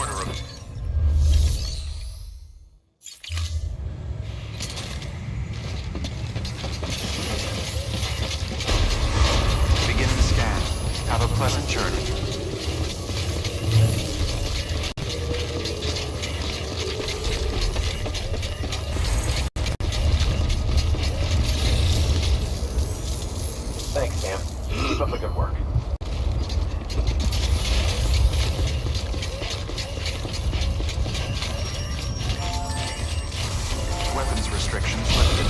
order of... Begin the scan. Have a pleasant journey. Thanks, Sam. Keep up the good work. Weapons restrictions lifted.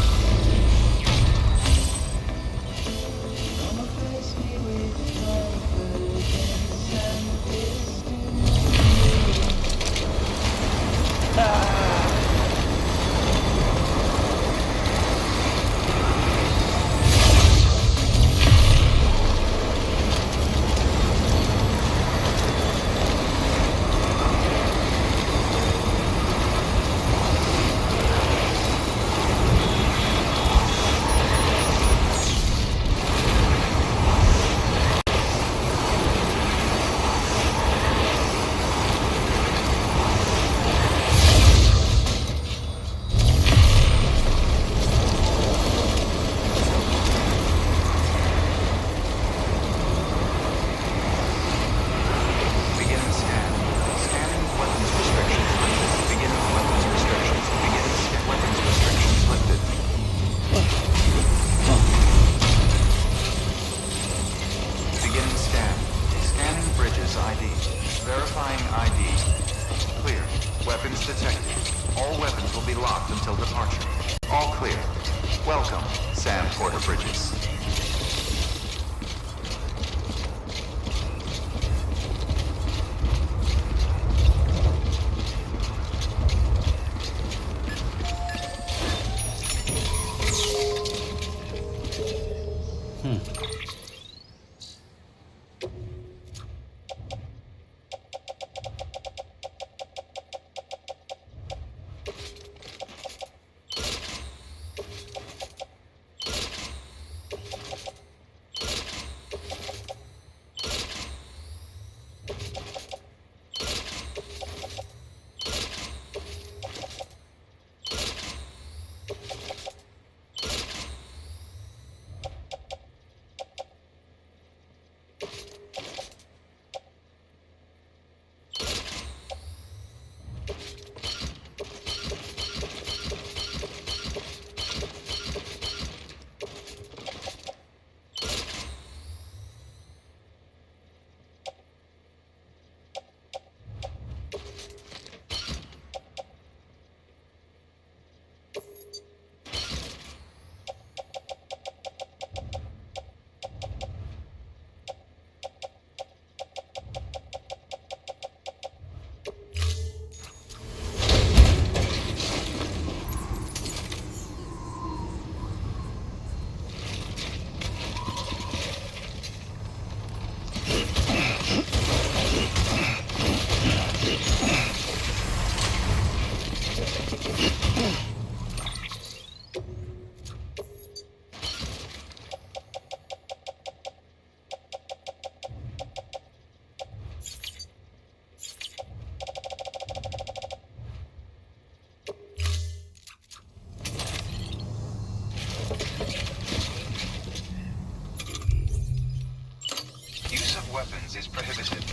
Weapons is prohibited.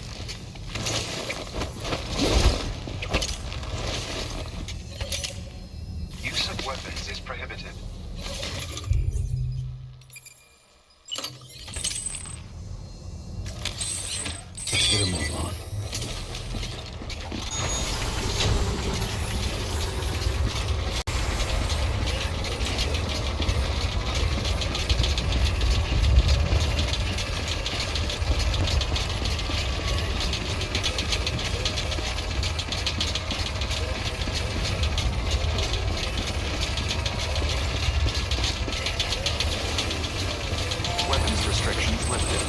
Use of weapons is prohibited. Let's get a move on. Restrictions lifted.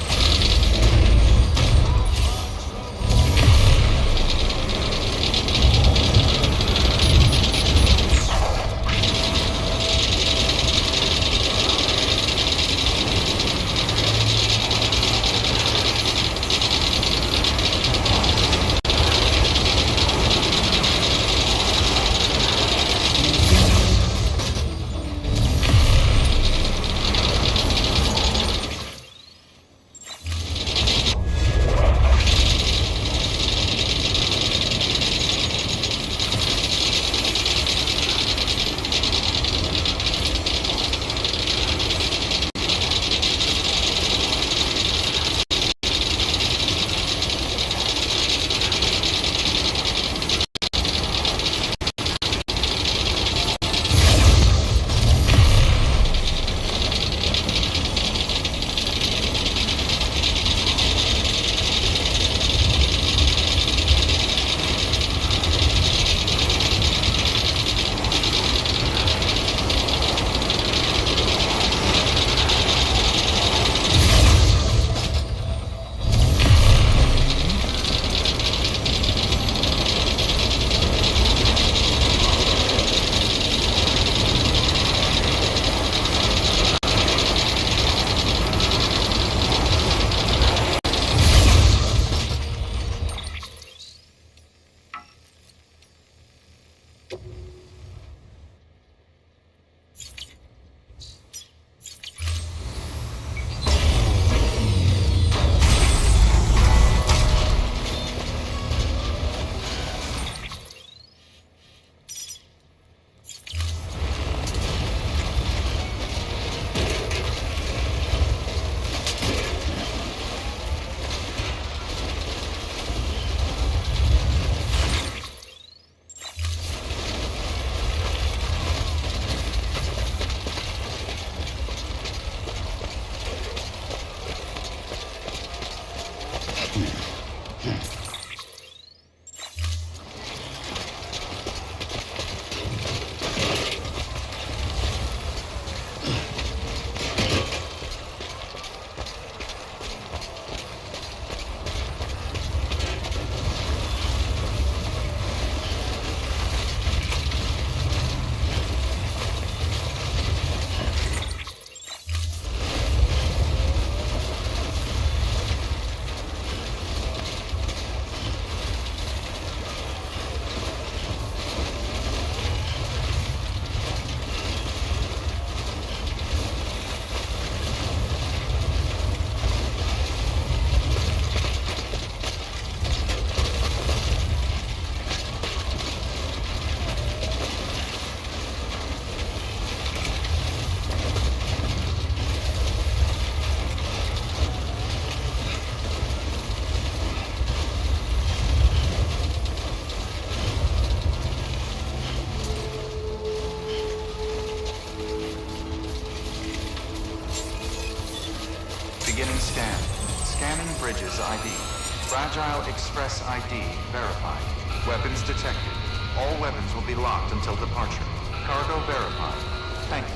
Fragile Express ID verified. Weapons detected. All weapons will be locked until departure. Cargo verified. Thank you.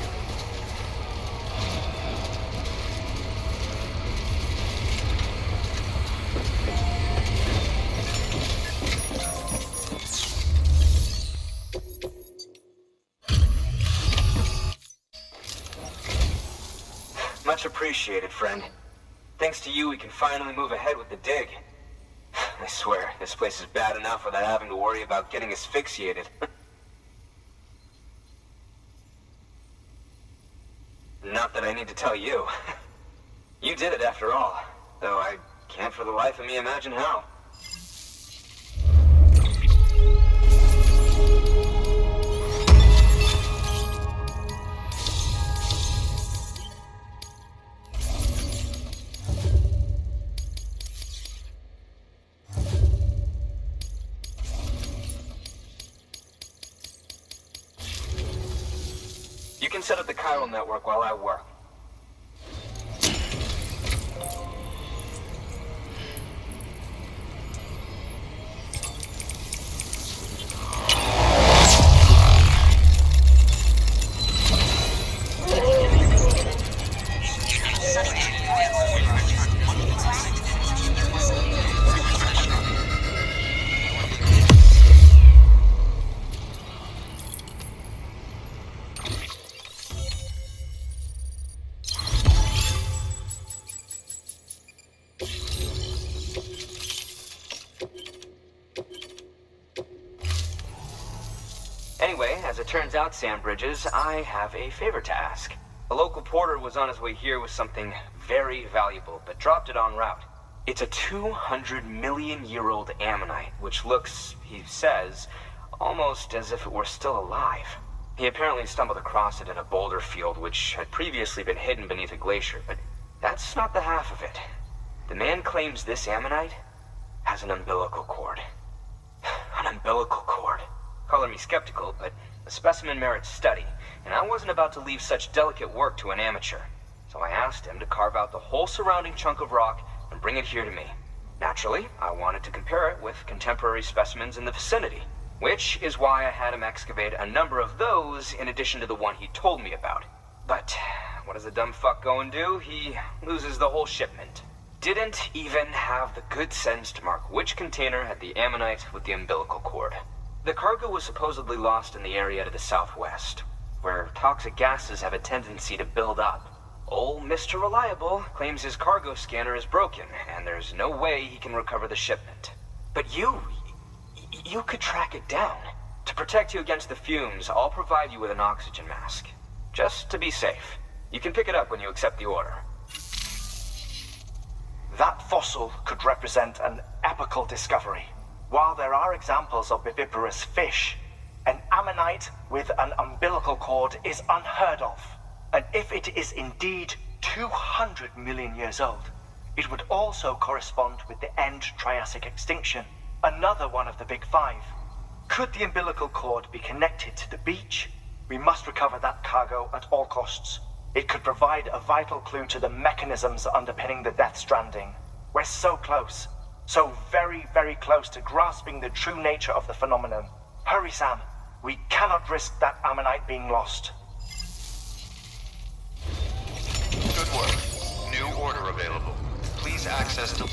Much appreciated, friend. Thanks to you, we can finally move ahead with the dig. I swear, this place is bad enough without having to worry about getting asphyxiated. Not that I need to tell you. You did it after all, though I can't for the life of me imagine how. You can set up the chiral network while I work. Anyway, as it turns out, Sam Bridges, I have a favor to ask. A local porter was on his way here with something very valuable, but dropped it en route. It's a 200-million-year-old ammonite, which looks, he says, almost as if it were still alive. He apparently stumbled across it in a boulder field which had previously been hidden beneath a glacier, but that's not the half of it. The man claims this ammonite has an umbilical cord. An umbilical cord. Color me skeptical, but the specimen merits study, and I wasn't about to leave such delicate work to an amateur. So I asked him to carve out the whole surrounding chunk of rock and bring it here to me. Naturally, I wanted to compare it with contemporary specimens in the vicinity, which is why I had him excavate a number of those in addition to the one he told me about. But what does the dumb fuck go and do? He loses the whole shipment. Didn't even have the good sense to mark which container had the ammonite with the umbilical cord. The cargo was supposedly lost in the area to the southwest, where toxic gases have a tendency to build up. Old Mr. Reliable claims his cargo scanner is broken, and there's no way he can recover the shipment. But you could track it down. To protect you against the fumes, I'll provide you with an oxygen mask. Just to be safe. You can pick it up when you accept the order. That fossil could represent an epochal discovery. While there are examples of viviparous fish, an ammonite with an umbilical cord is unheard of. And if it is indeed 200 million years old, it would also correspond with the end Triassic extinction, another one of the big five. Could the umbilical cord be connected to the beach? We must recover that cargo at all costs. It could provide a vital clue to the mechanisms underpinning the Death Stranding. We're so close. So very, very close to grasping the true nature of the phenomenon. Hurry, Sam. We cannot risk that ammonite being lost. Good work. New order available. Please access to...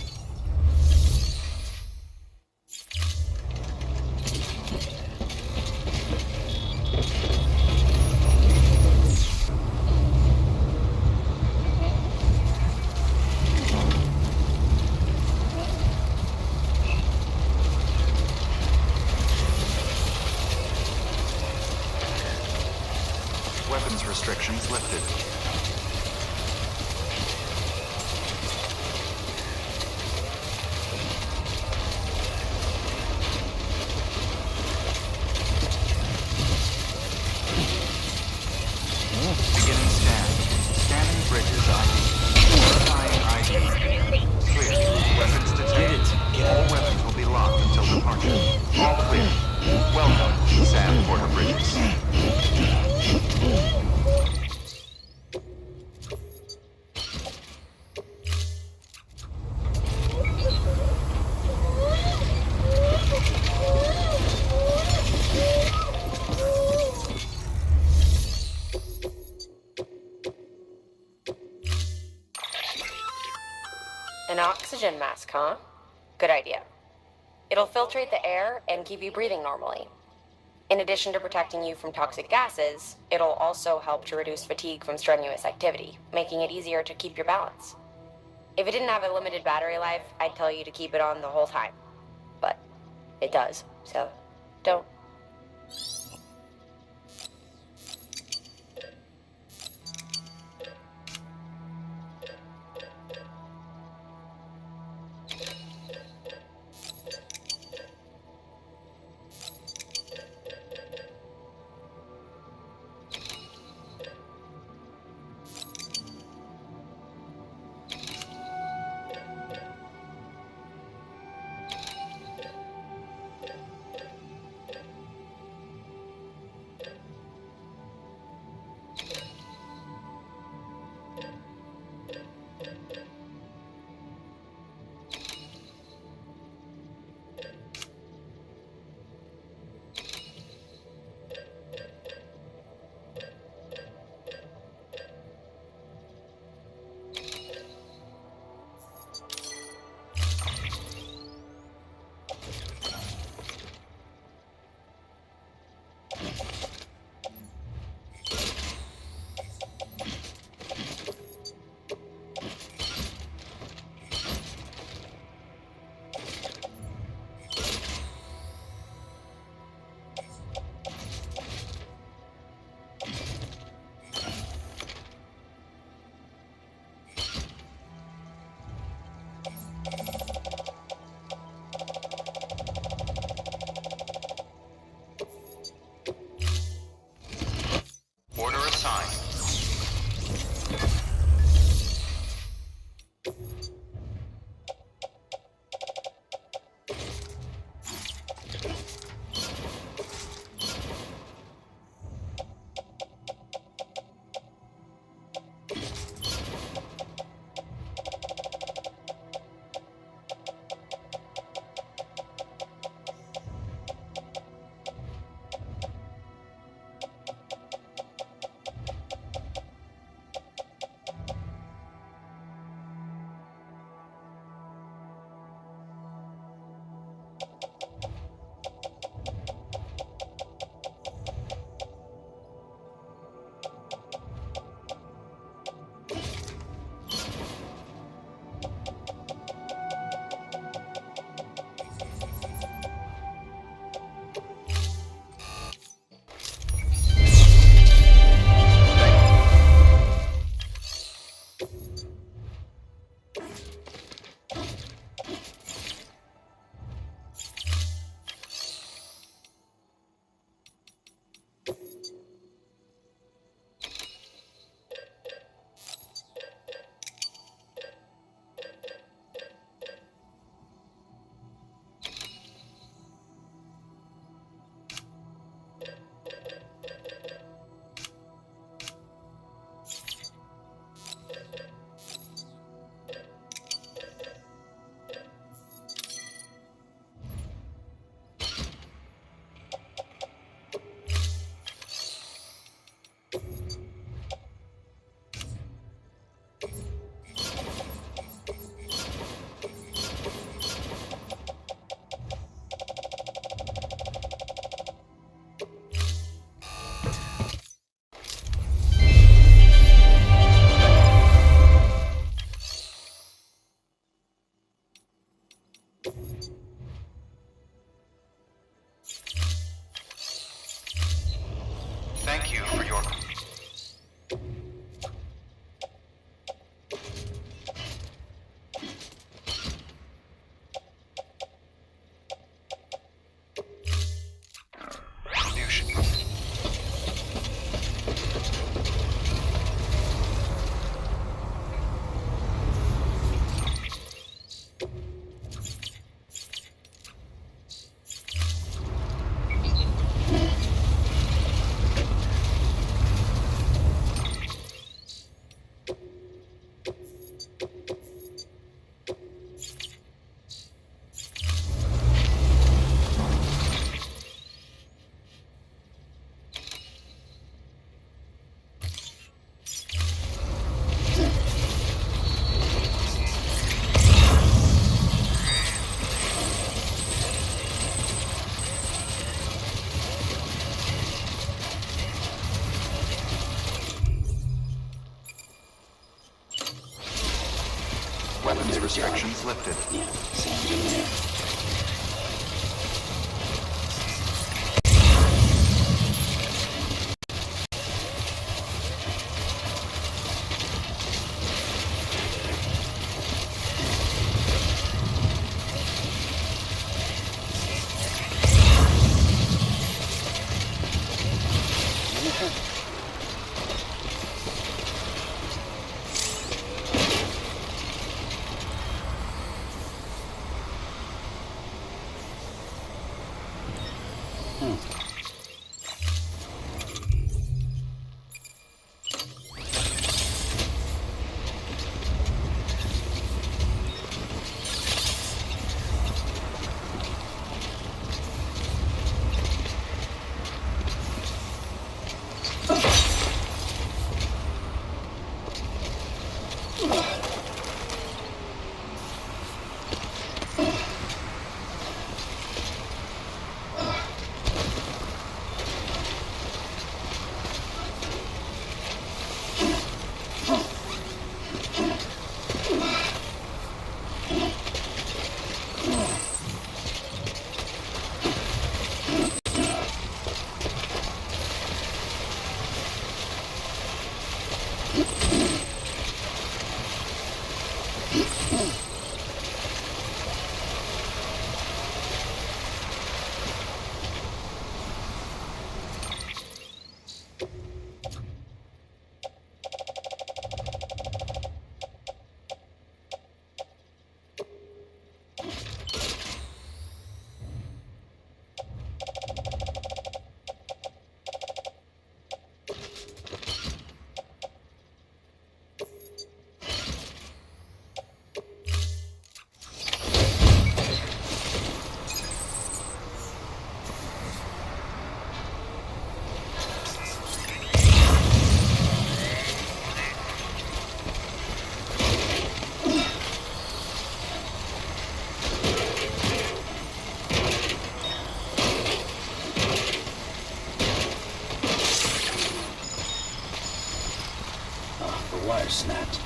Weapons restrictions lifted. Beginning scan. Scanning bridges ID. Verifying ID. Clear. Weapons detected. All weapons will be locked until departure. All clear. Welcome, Sam Porter Bridges. oxygen mask, huh? Good idea. It'll filtrate the air and keep you breathing normally. In addition to protecting you from toxic gases, it'll also help to reduce fatigue from strenuous activity, making it easier to keep your balance. If it didn't have a limited battery life, I'd tell you to keep it on the whole time. But it does, so don't. restrictions lifted. Yeah, sounds good to me. The wire snapped.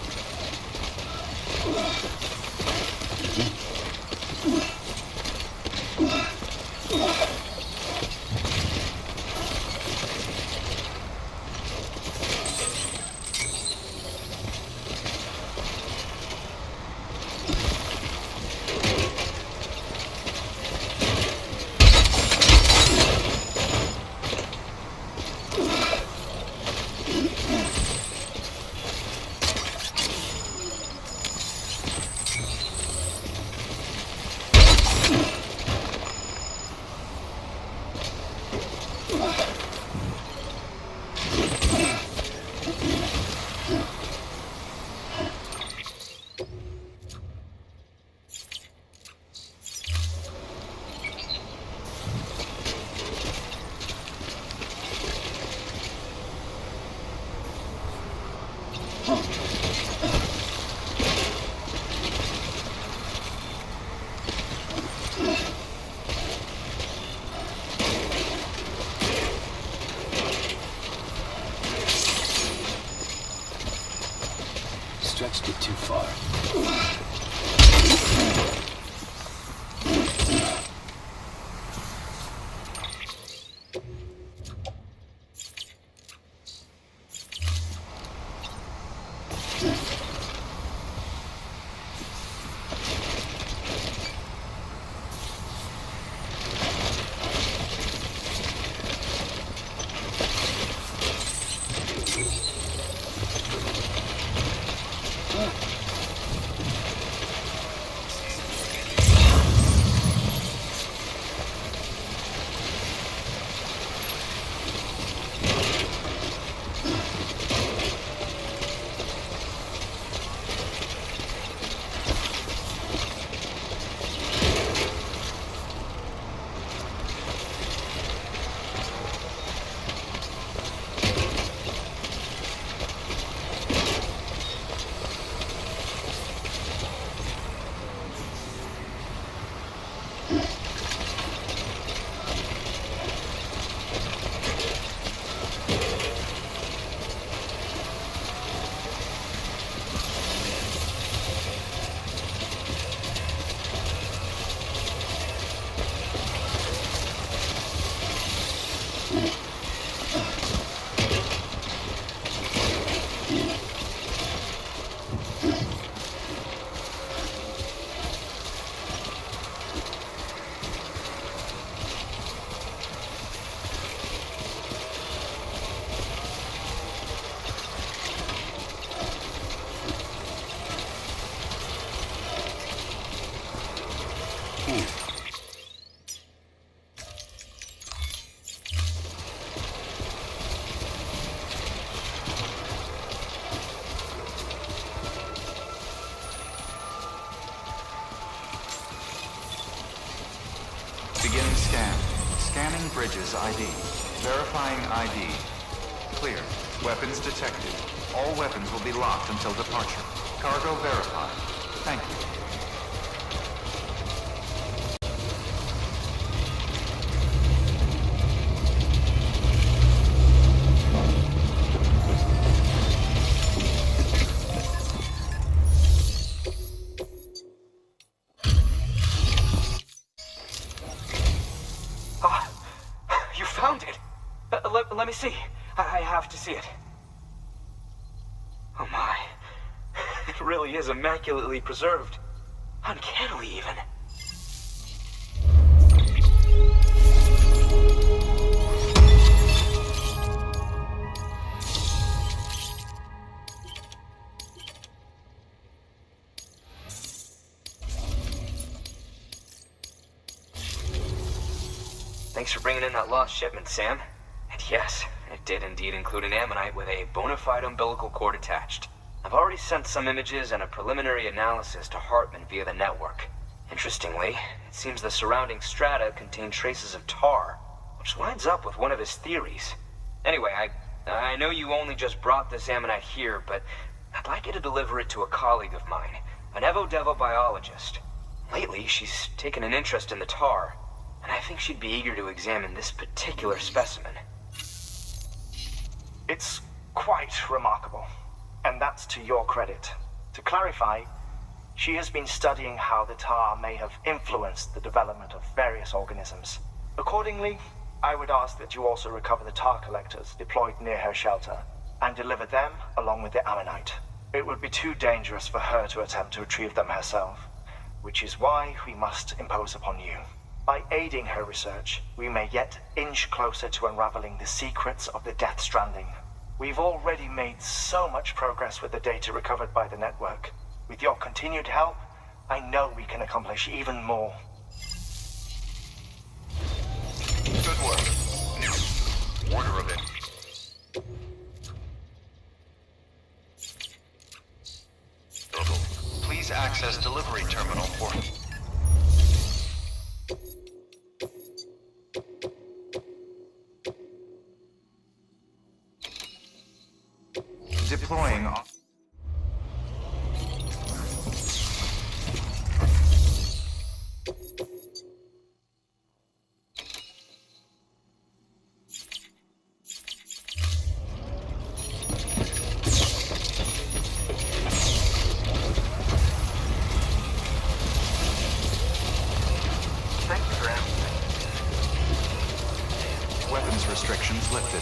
Stretched it too far. Beginning scan. Scanning bridges ID. Verifying ID. Clear. Weapons detected. All weapons will be locked until departure. Cargo verified. Thank you. You found it! Let me see. I have to see it. Oh my. It really is immaculately preserved. Uncannily, even. Thanks for bringing in that lost shipment, Sam. And yes, it did indeed include an ammonite with a bona fide umbilical cord attached. I've already sent some images and a preliminary analysis to Heartman via the network. Interestingly, it seems the surrounding strata contain traces of tar, which lines up with one of his theories. Anyway, I know you only just brought this ammonite here, but I'd like you to deliver it to a colleague of mine, an Evo-Devo biologist. Lately, she's taken an interest in the tar, and I think she'd be eager to examine this particular specimen. It's quite remarkable, and that's to your credit. To clarify, she has been studying how the tar may have influenced the development of various organisms. Accordingly, I would ask that you also recover the tar collectors deployed near her shelter, and deliver them along with the ammonite. It would be too dangerous for her to attempt to retrieve them herself, which is why we must impose upon you. By aiding her research, we may yet inch closer to unraveling the secrets of the Death Stranding. We've already made so much progress with the data recovered by the network. With your continued help, I know we can accomplish even more. Good work. New order of it. Please access delivery terminal for... Deploying... Thank you for everything. Weapons restrictions lifted.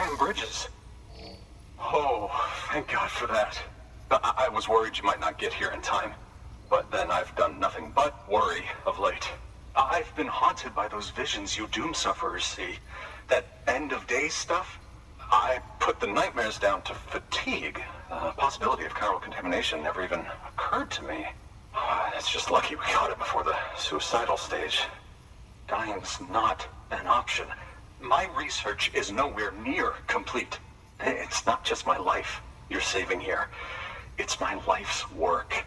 Sam Bridges. Oh, thank God for that. I was worried you might not get here in time. But then I've done nothing but worry of late. I've been haunted by those visions you doom sufferers see. That end of days stuff. I put the nightmares down to fatigue. The possibility of chiral contamination never even occurred to me. It's just lucky we caught it before the suicidal stage. Dying's not an option. My research is nowhere near complete. It's not just my life you're saving here. It's my life's work.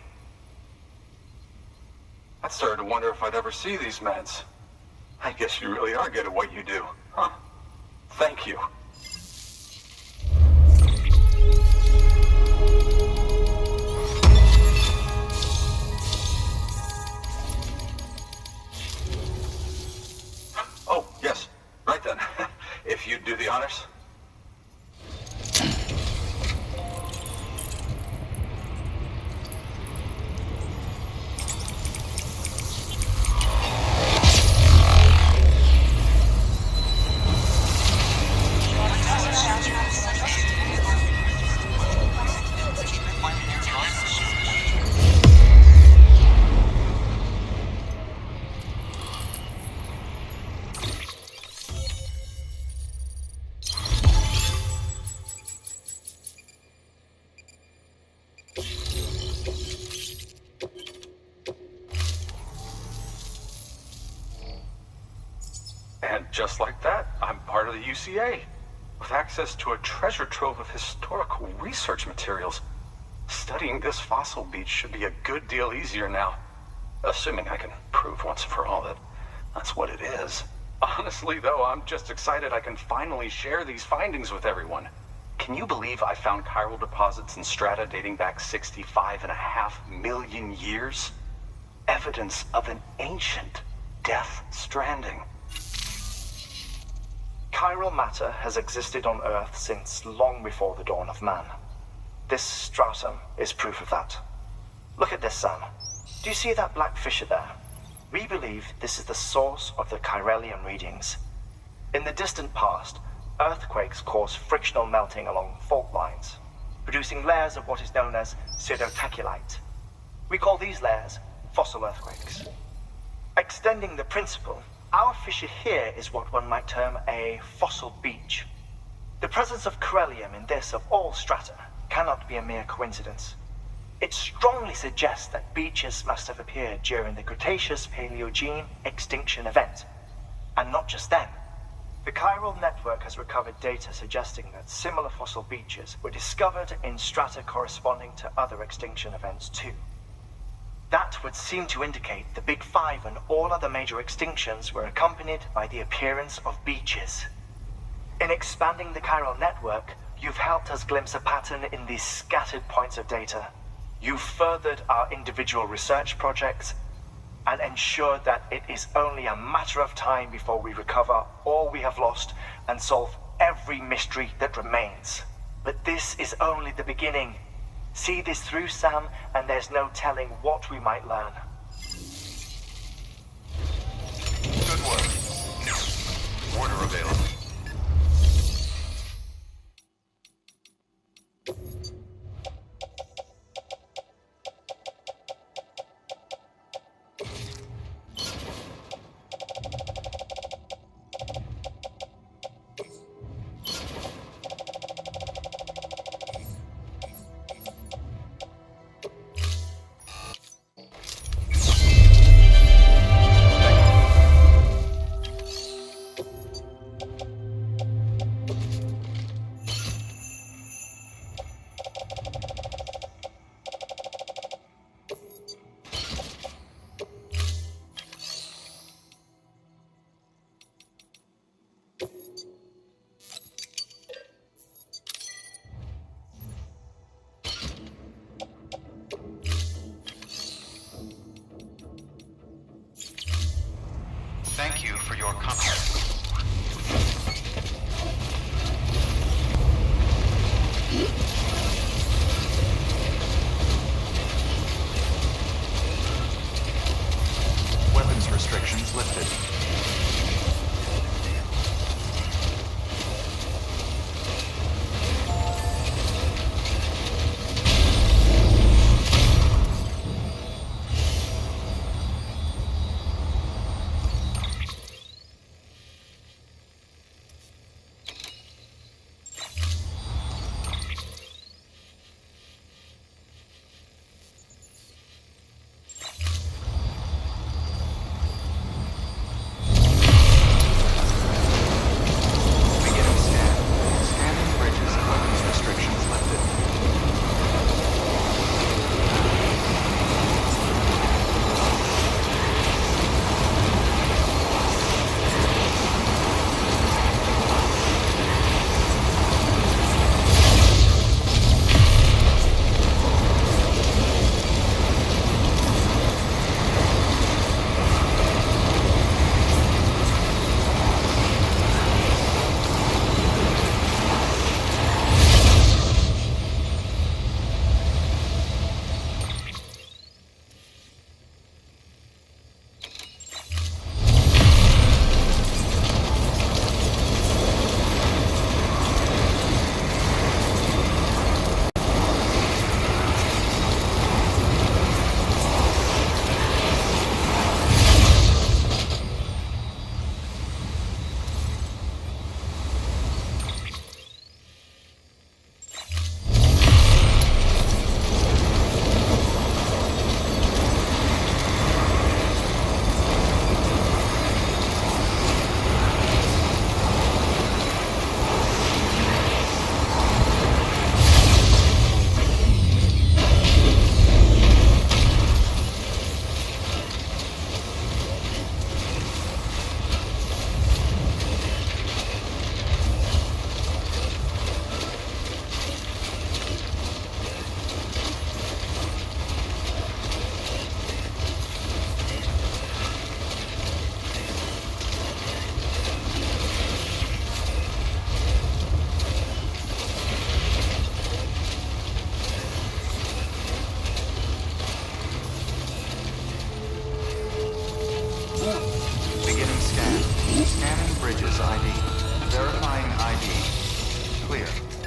I started to wonder if I'd ever see these meds. I guess you really are good at what you do, huh? Thank you. Oh, yes. Right then. If you'd do the honors. And just like that, I'm part of the UCA, with access to a treasure trove of historical research materials. Studying this fossil beach should be a good deal easier now, assuming I can prove once and for all that that's what it is. Honestly, though, I'm just excited I can finally share these findings with everyone. Can you believe I found chiral deposits in strata dating back 65.5 million years? Evidence of an ancient death stranding. Chiral matter has existed on Earth since long before the dawn of man. This stratum is proof of that. Look at this, Sam. Do you see that black fissure there? We believe this is the source of the Chiralian readings. In the distant past, earthquakes caused frictional melting along fault lines, producing layers of what is known as pseudotaculite. We call these layers fossil earthquakes. Extending the principle, our fissure here is what one might term a fossil beach. The presence of chiralium in this of all strata cannot be a mere coincidence. It strongly suggests that beaches must have appeared during the Cretaceous-Paleogene extinction event. And not just then. The chiral network has recovered data suggesting that similar fossil beaches were discovered in strata corresponding to other extinction events too. That would seem to indicate the Big Five and all other major extinctions were accompanied by the appearance of beaches. In expanding the chiral network, you've helped us glimpse a pattern in these scattered points of data. You've furthered our individual research projects and ensured that it is only a matter of time before we recover all we have lost and solve every mystery that remains. But this is only the beginning. See this through, Sam, and there's no telling what we might learn. Good work. Order available.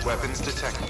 Weapons detected.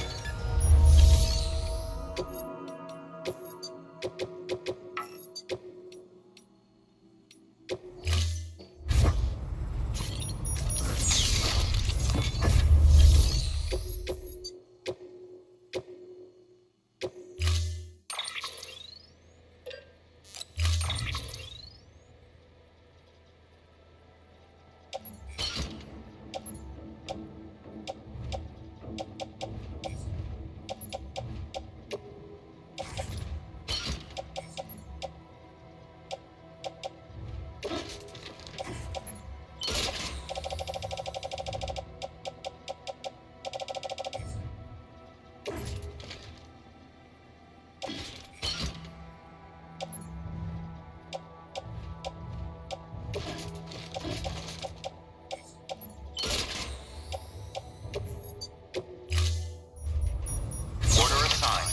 Order assigned.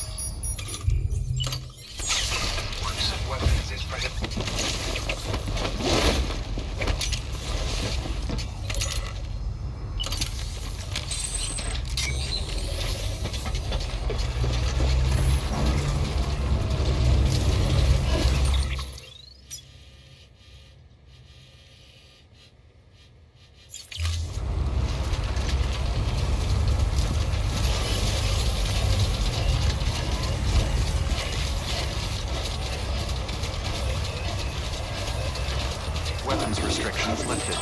Works of weapons is present. Weapons restrictions lifted.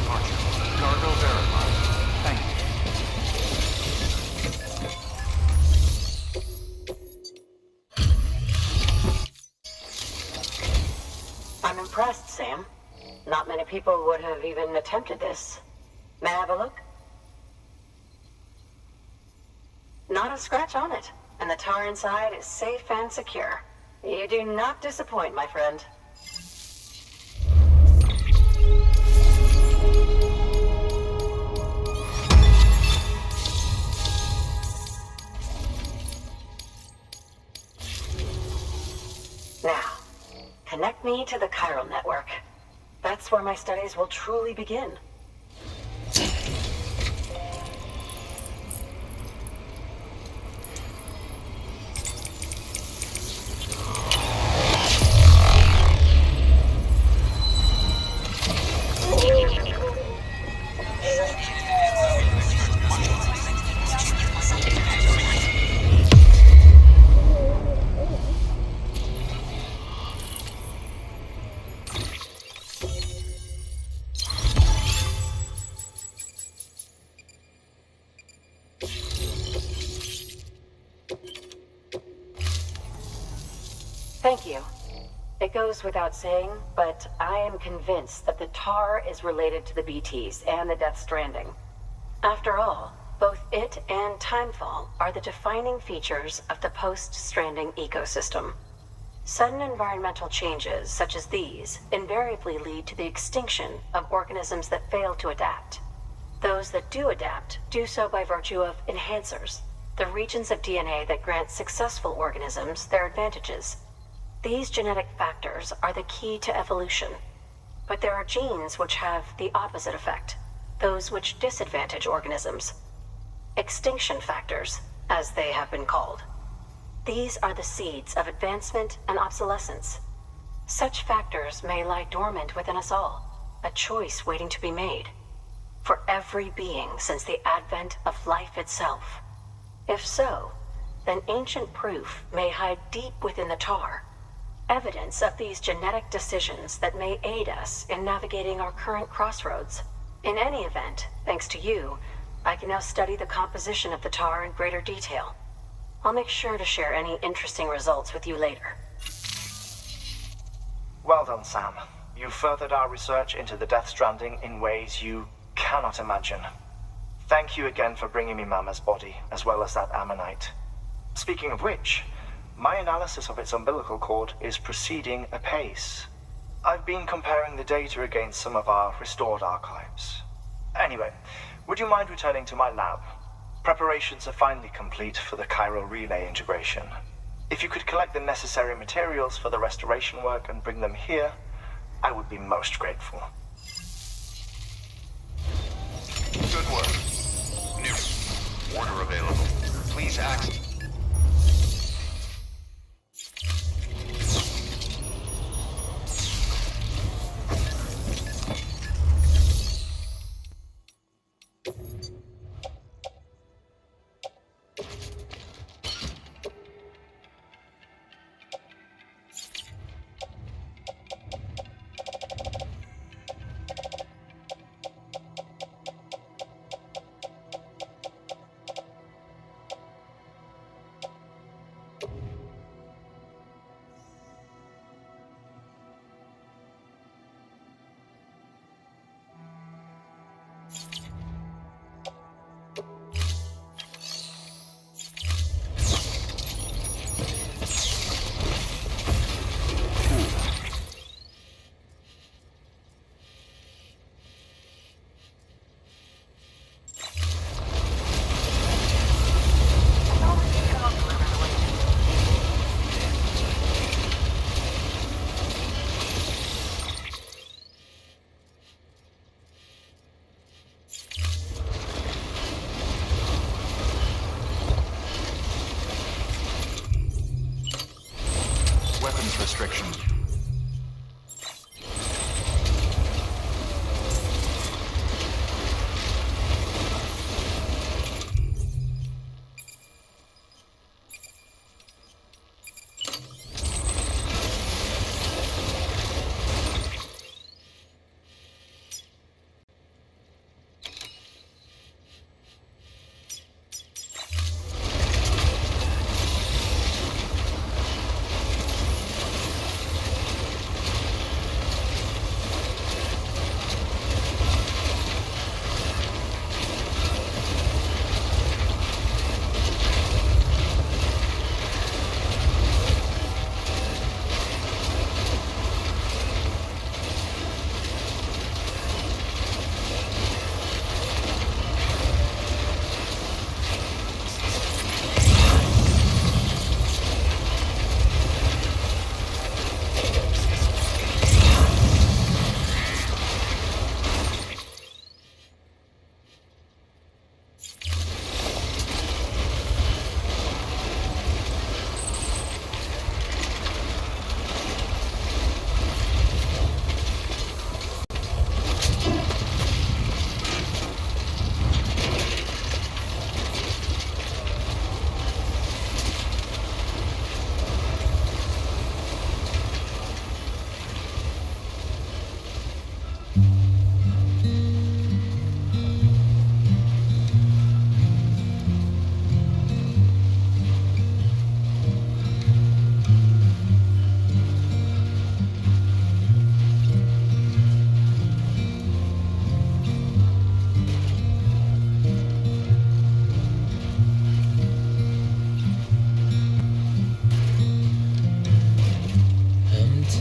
departure. Cargo verified. Thank you. I'm impressed, Sam. Not many people would have even attempted this. May I have a look? Not a scratch on it, and the tar inside is safe and secure. You do not disappoint, my friend. Now, connect me to the chiral network. That's where my studies will truly begin. Thank you. It goes without saying, but I am convinced that the tar is related to the BTs and the Death Stranding. After all, both it and Timefall are the defining features of the post-Stranding ecosystem. Sudden environmental changes such as these invariably lead to the extinction of organisms that fail to adapt. Those that do adapt do so by virtue of enhancers, the regions of DNA that grant successful organisms their advantages. These genetic factors are the key to evolution. But there are genes which have the opposite effect, those which disadvantage organisms. Extinction factors, as they have been called. These are the seeds of advancement and obsolescence. Such factors may lie dormant within us all, a choice waiting to be made. For every being since the advent of life itself. If so, then ancient proof may hide deep within the tar. Evidence of these genetic decisions that may aid us in navigating our current crossroads. In any event, thanks to you, I can now study the composition of the tar in greater detail. I'll make sure to share any interesting results with you later. Well done, Sam. You furthered our research into the Death Stranding in ways you cannot imagine. Thank you again for bringing me Mama's body, as well as that ammonite. Speaking of which, my analysis of its umbilical cord is proceeding apace. I've been comparing the data against some of our restored archives. Anyway, would you mind returning to my lab? Preparations are finally complete for the chiral relay integration. If you could collect the necessary materials for the restoration work and bring them here, I would be most grateful. Good work. New order available. Please access.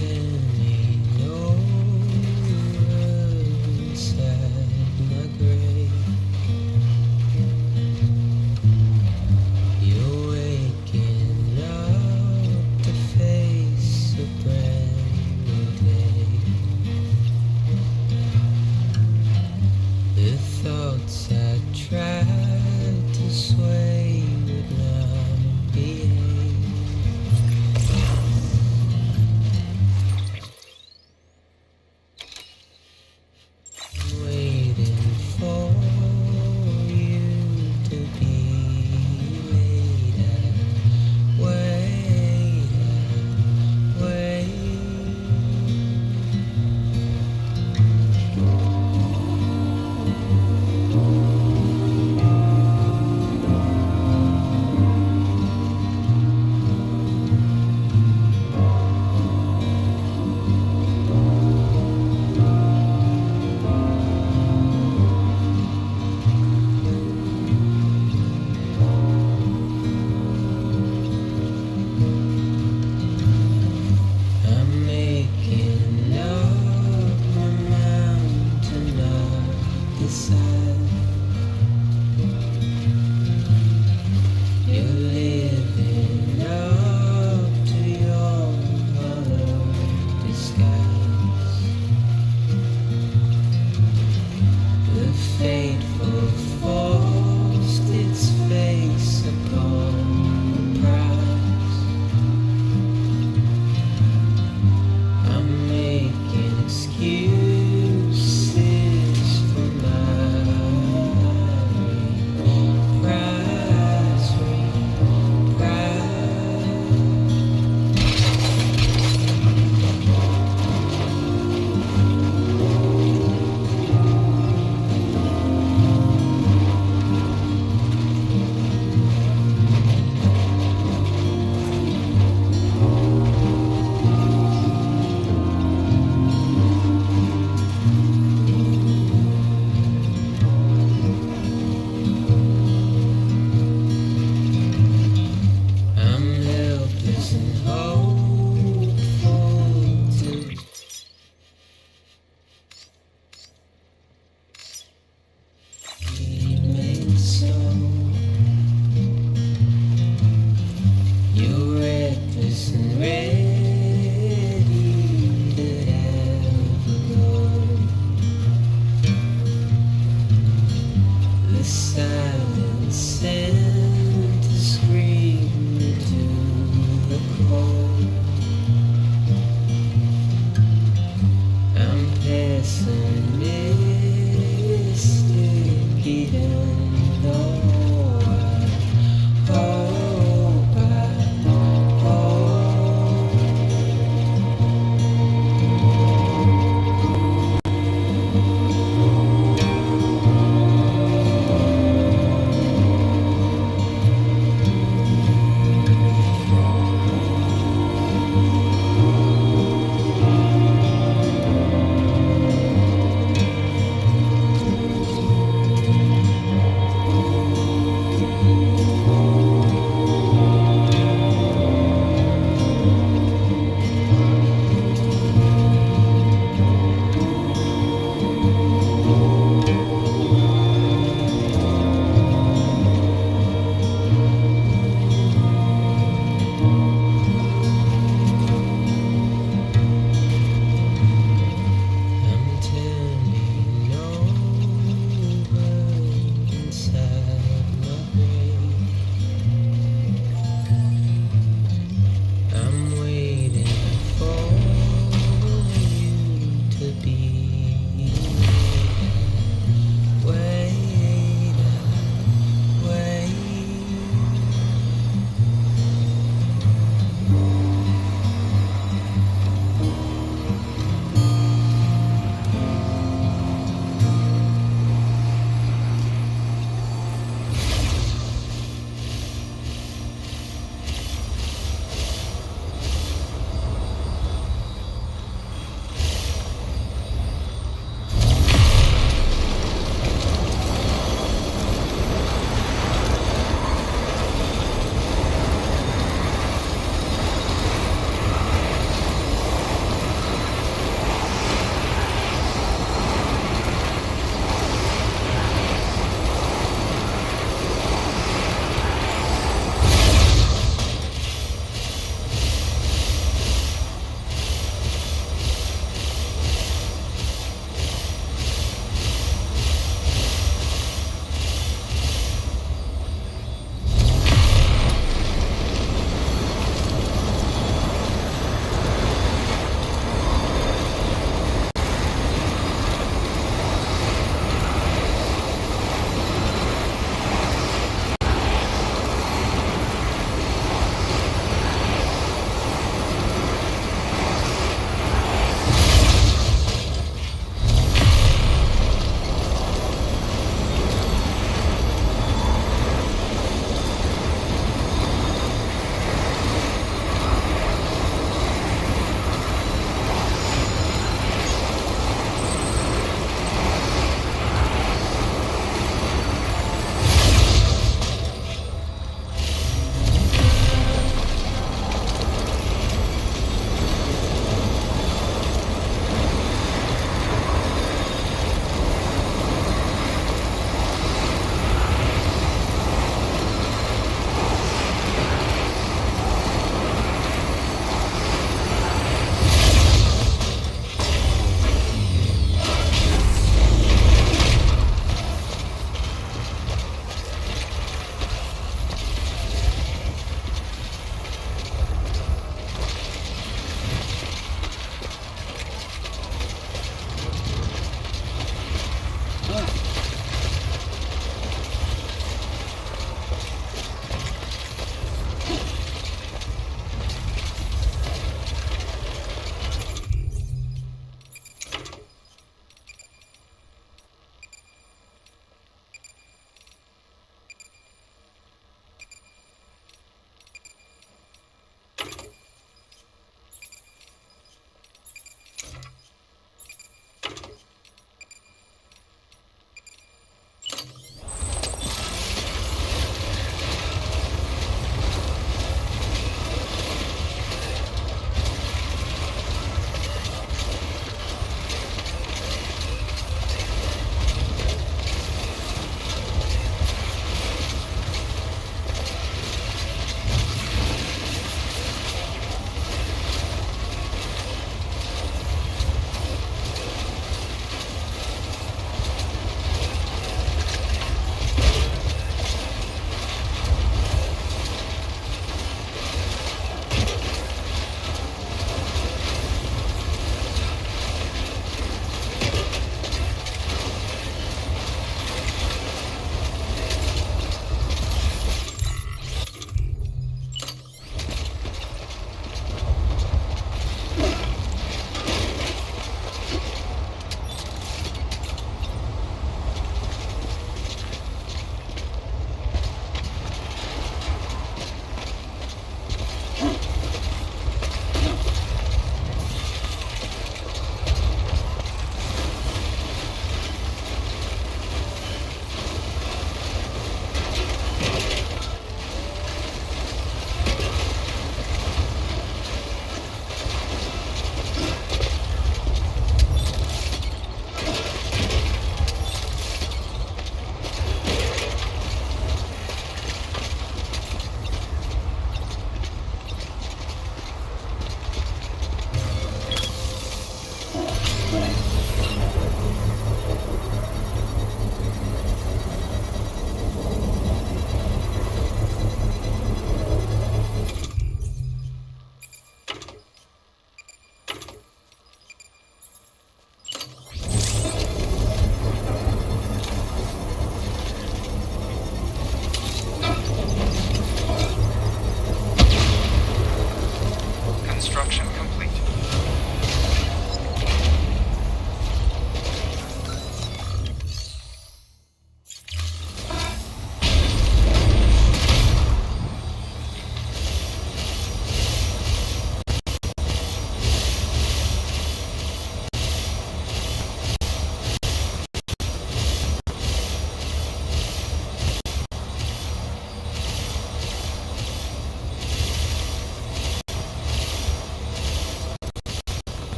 turning over inside my grave. You're waking up to face a brand new day. The thoughts I tried to sway would not behave.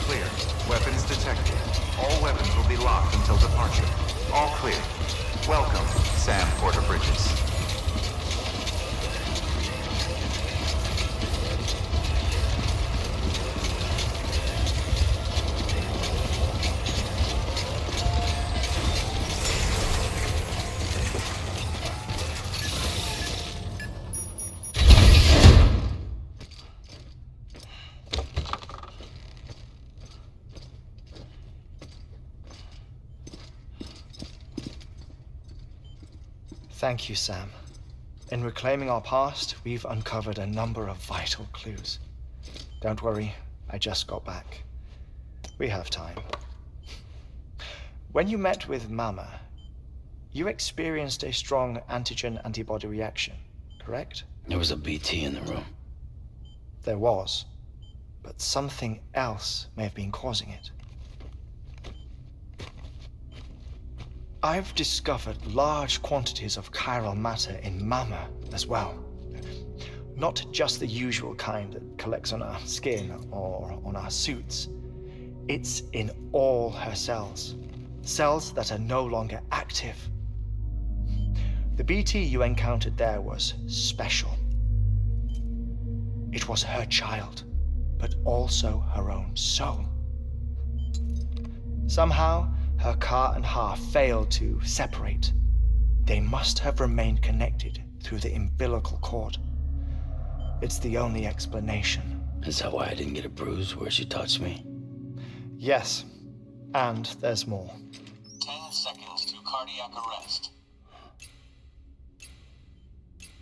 clear. Weapons detected. All weapons will be locked until departure. All clear. Welcome, Sam Porter Bridges. Thank you, Sam. In reclaiming our past, we've uncovered a number of vital clues. Don't worry, I just got back. We have time. When you met with Mama, you experienced a strong antigen-antibody reaction, correct? There was a BT in the room. There was, but something else may have been causing it. I've discovered large quantities of chiral matter in Mama as well. Not just the usual kind that collects on our skin or on our suits. It's in all her cells. Cells that are no longer active. The BT you encountered there was special. It was her child, but also her own soul. Somehow, her car and half failed to separate. They must have remained connected through the umbilical cord. It's the only explanation. Is that why I didn't get a bruise where she touched me? Yes, and there's more. 10 seconds to cardiac arrest.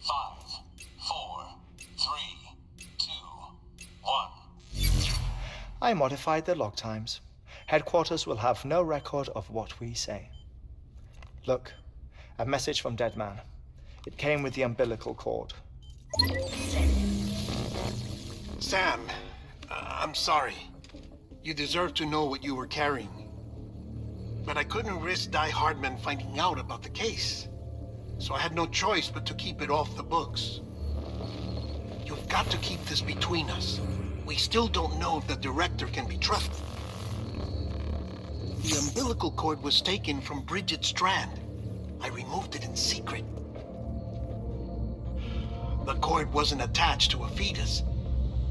5, 4, 3, 2, 1. I modified the log times. Headquarters will have no record of what we say. Look, a message from Deadman. It came with the umbilical cord. Sam, I'm sorry. You deserve to know what you were carrying. But I couldn't risk Heartman finding out about the case. So I had no choice but to keep it off the books. You've got to keep this between us. We still don't know if the director can be trusted. The umbilical cord was taken from Bridget Strand. I removed it in secret. The cord wasn't attached to a fetus.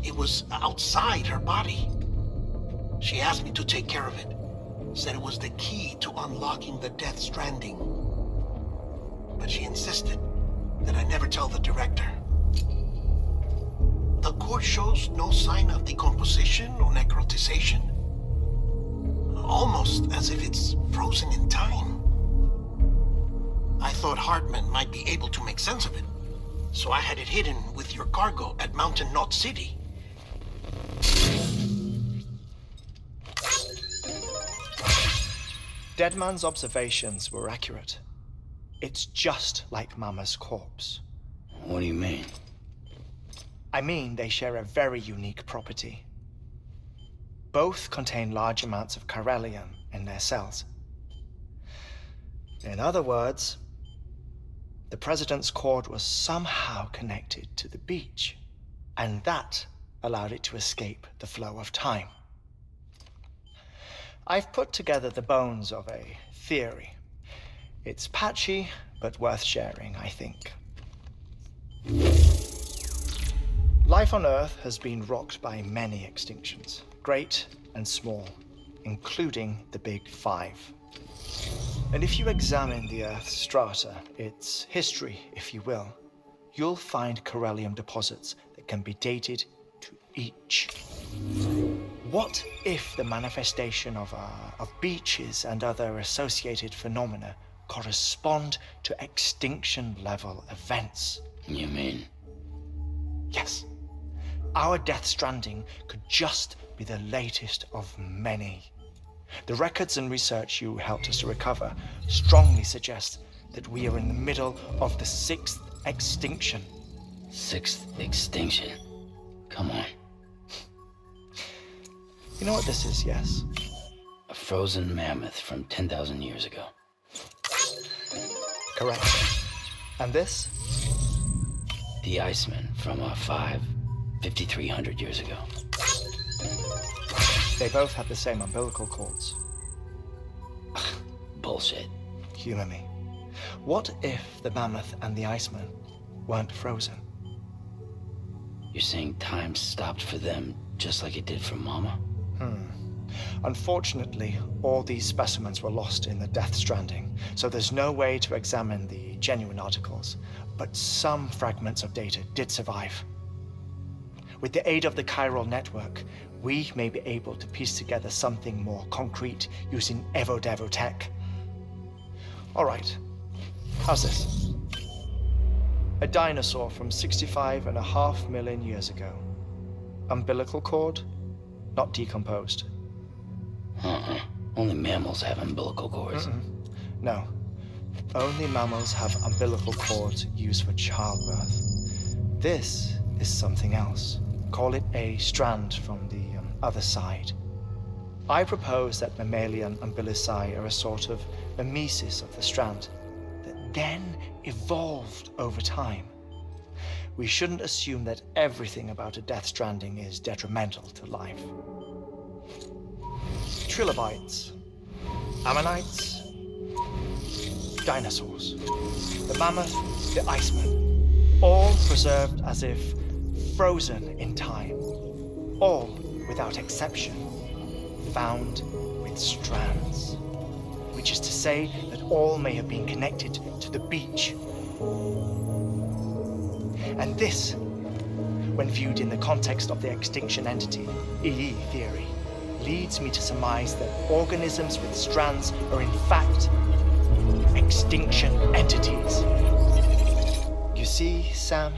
It was outside her body. She asked me to take care of it. Said it was the key to unlocking the Death Stranding. But she insisted that I never tell the director. The cord shows no sign of decomposition or necrotization. Almost as if it's frozen in time. I thought Heartman might be able to make sense of it, so I had it hidden with your cargo at Mountain Knot City. Deadman's observations were accurate. It's just like Mama's corpse. What do you mean? I mean, they share a very unique property. Both contain large amounts of chiralium in their cells. In other words, the president's cord was somehow connected to the beach, and that allowed it to escape the flow of time. I've put together the bones of a theory. It's patchy, but worth sharing, I think. Life on Earth has been rocked by many extinctions, great and small, including the Big Five. And if you examine the Earth's strata, its history, if you will, you'll find chiralium deposits that can be dated to each. What if the manifestation of beaches and other associated phenomena correspond to extinction-level events? You mean? Yes. Our Death Stranding could just be the latest of many. The records and research you helped us to recover strongly suggest that we are in the middle of the 6th extinction. 6th extinction? Come on. You know what this is, yes? A frozen mammoth from 10,000 years ago. Correct. And this? The Iceman from 5,300 years ago. They They both have the same umbilical cords. Bullshit. Humor me. What if the mammoth and the Iceman weren't frozen? You're saying time stopped for them just like it did for Mama? Unfortunately, all these specimens were lost in the Death Stranding, so there's no way to examine the genuine articles, but some fragments of data did survive. With the aid of the chiral network, we may be able to piece together something more concrete using Evo-Devo tech. All right, how's this? A dinosaur from 65.5 million years ago. Umbilical cord, not decomposed. Only mammals have umbilical cords. No, only mammals have umbilical cords used for childbirth. This is something else. Call it a strand from the other side. I propose that mammalian umbilici are a sort of mimesis of the strand that then evolved over time. We shouldn't assume that everything about a Death Stranding is detrimental to life. Trilobites, ammonites, dinosaurs, the mammoth, the Iceman, all preserved as if frozen in time, all without exception found with strands, which is to say that all may have been connected to the beach. And this, when viewed in the context of the extinction entity, EE theory, leads me to surmise that organisms with strands are in fact extinction entities. You see, Sam,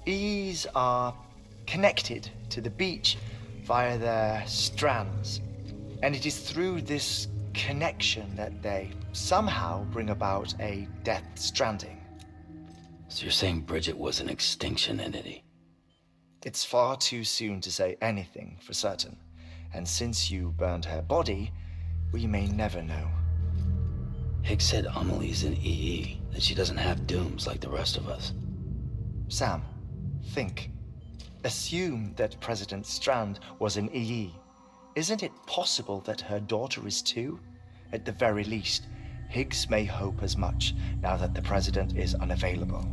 EEs are connected to the beach via their strands, and it is through this connection that they somehow bring about a Death Stranding. So you're saying Bridget was an extinction entity? It's far too soon to say anything for certain, and since you burned her body, we may never know. Higgs said Amelie's an EE, that she doesn't have dooms like the rest of us. Sam, think. Assume that President Strand was an EE. Isn't it possible that her daughter is too? At the very least, Higgs may hope as much now that the president is unavailable.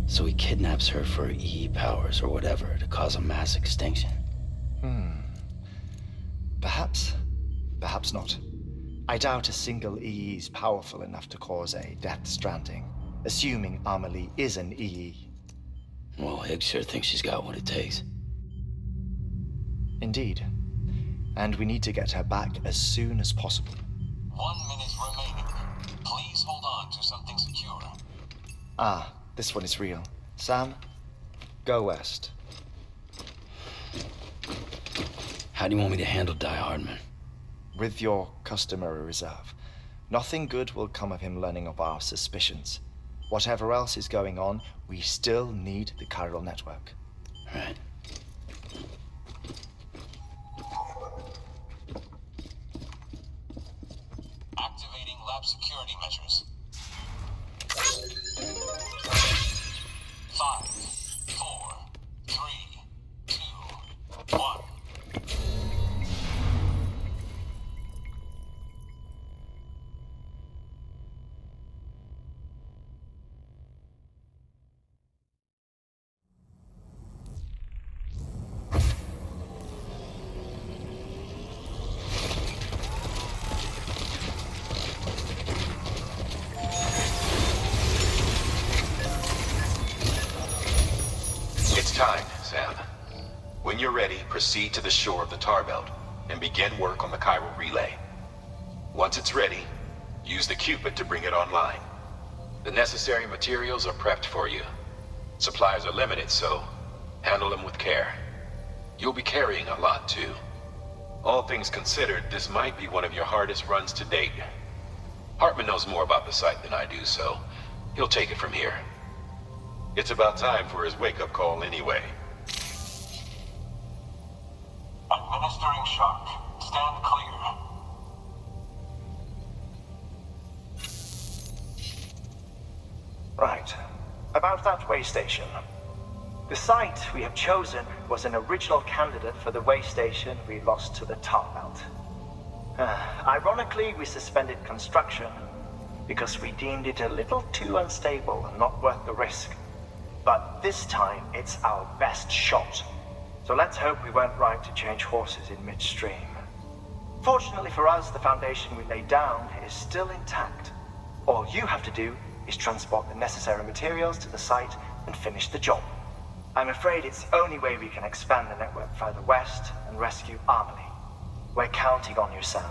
So he kidnaps her for EE powers or whatever to cause a mass extinction? Perhaps. Perhaps not. I doubt a single EE is powerful enough to cause a Death Stranding, assuming Amelie is an EE. Well, Higgs sure thinks she's got what it takes. Indeed. And we need to get her back as soon as possible. 1 minute remaining. Please hold on to something secure. Ah, this one is real. Sam, go west. How do you want me to handle Heartman? With your customary reserve. Nothing good will come of him learning of our suspicions. Whatever else is going on, we still need the chiral network. Right. Activating lab security measures. 5, 4, 3, 2, 1. Time, Sam. When you're ready, proceed to the shore of the tar belt and begin work on the chiral relay. Once it's ready, use the Cupid to bring it online. The necessary materials are prepped for you. Supplies are limited, so handle them with care. You'll be carrying a lot, too. All things considered, this might be one of your hardest runs to date. Heartman knows more about the site than I do, so he'll take it from here. It's about time for his wake-up call anyway. Administering shock. Stand clear. Right. About that way station. The site we have chosen was an original candidate for the way station we lost to the tar belt. Ironically, we suspended construction because we deemed it a little too unstable and not worth the risk. But this time, it's our best shot. So let's hope we weren't right to change horses in midstream. Fortunately for us, the foundation we laid down is still intact. All you have to do is transport the necessary materials to the site and finish the job. I'm afraid it's the only way we can expand the network further west and rescue Amelie. We're counting on you, Sam.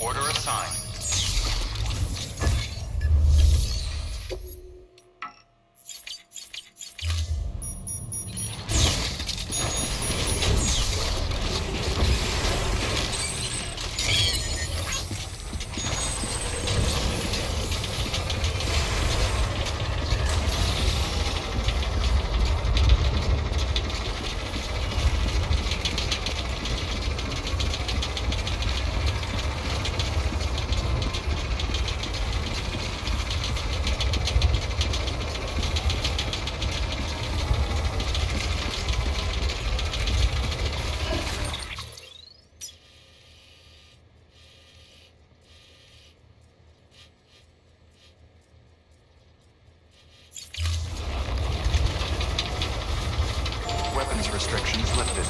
Order assigned. Weapons restrictions lifted.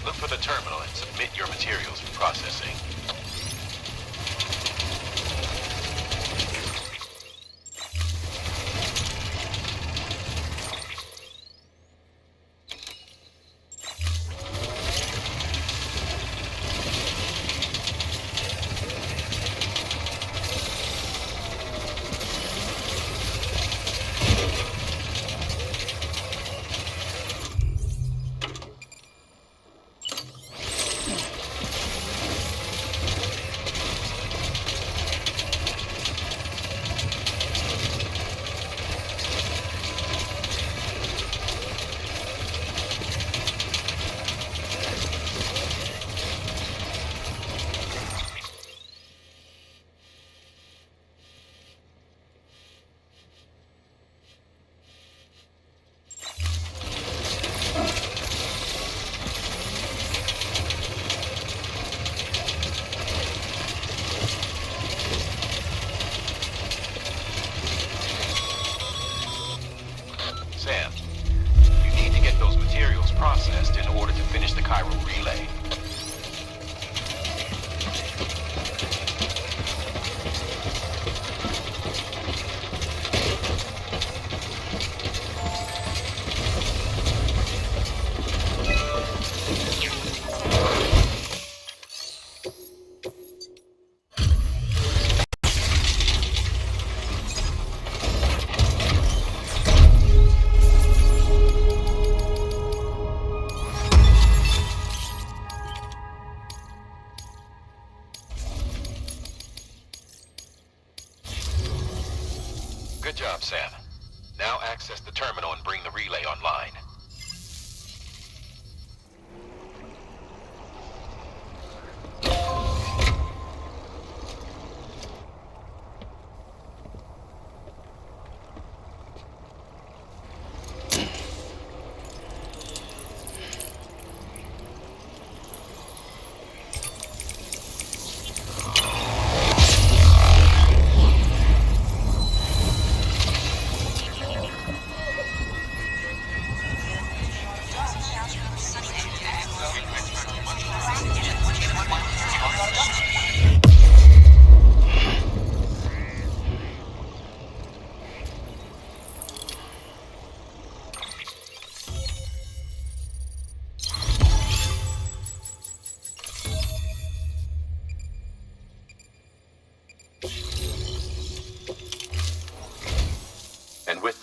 Look for the terminal and submit your materials for processing. Sam, you need to get those materials processed in order to finish the chiral relay. Good job, Sam. Now access the terminal and bring the relay online.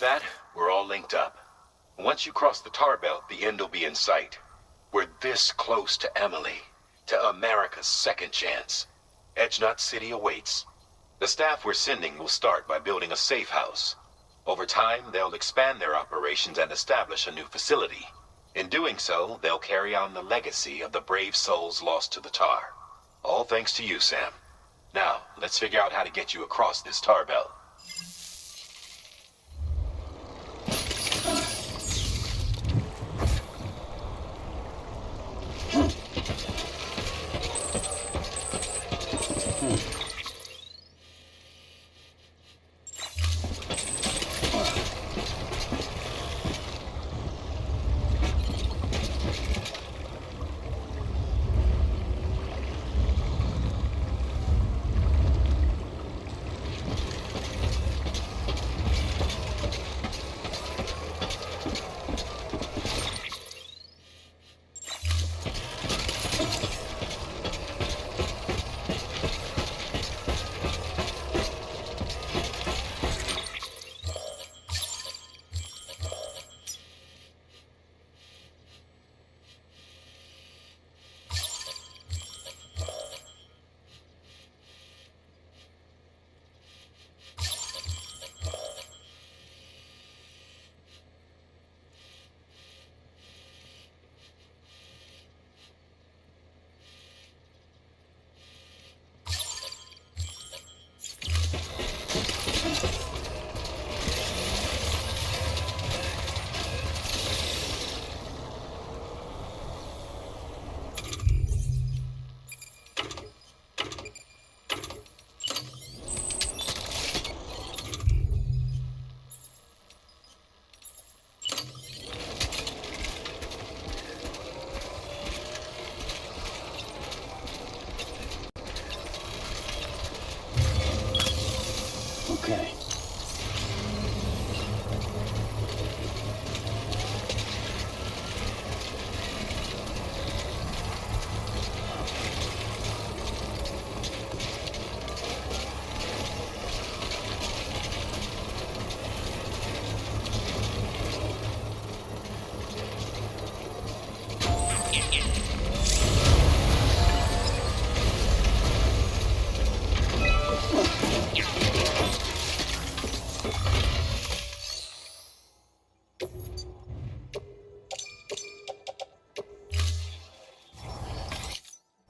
that, we're all linked up. Once you cross the tar belt, the end will be in sight. We're this close to Emily, to America's second chance. Edgenut City awaits. The staff we're sending will start by building a safe house. Over time, they'll expand their operations and establish a new facility. In doing so, they'll carry on the legacy of the brave souls lost to the tar. All thanks to you, Sam. Now, let's figure out how to get you across this tar belt. Okay.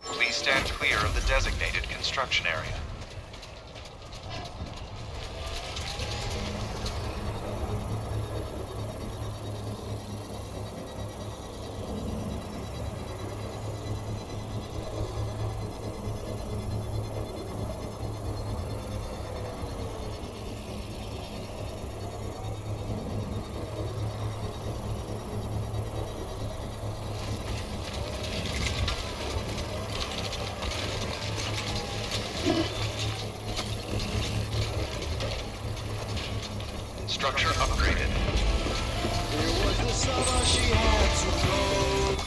Please stand clear of the designated construction area. Structure upgraded. It was the summer she had to go.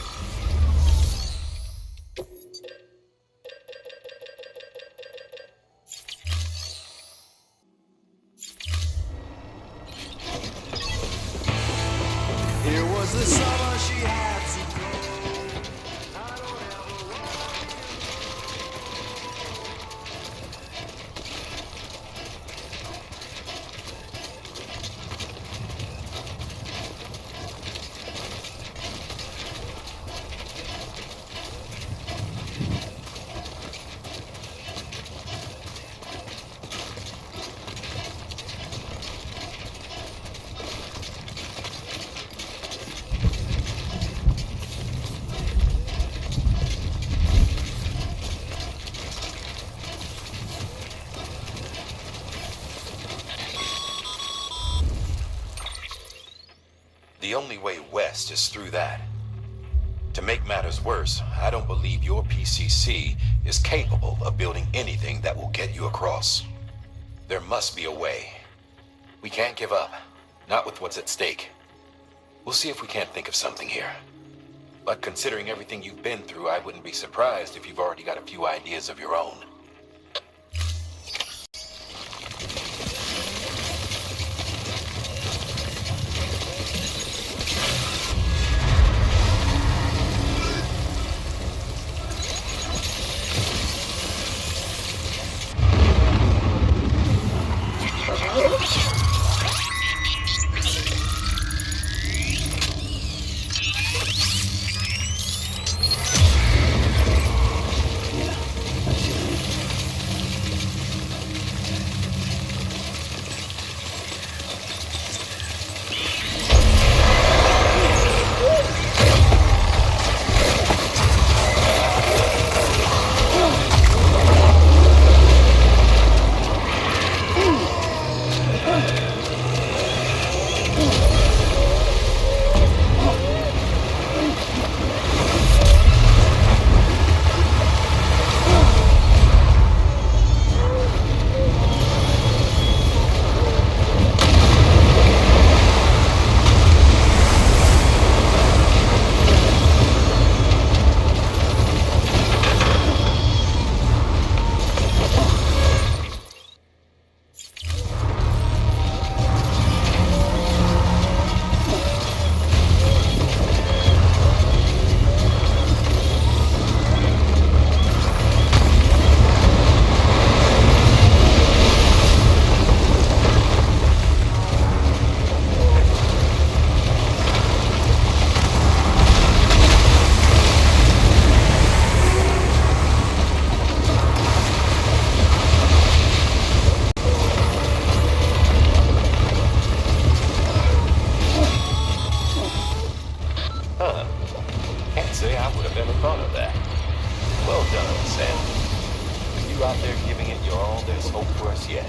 It was the summer she had to go. I don't ever want The only way west is through that. To make matters worse, I don't believe your PCC is capable of building anything that will get you across. There must be a way. We can't give up, not with what's at stake. We'll see if we can't think of something here. But considering everything you've been through, I wouldn't be surprised if you've already got a few ideas of your own. Well done, Sam. With you out there giving it your all, there's hope for us yet.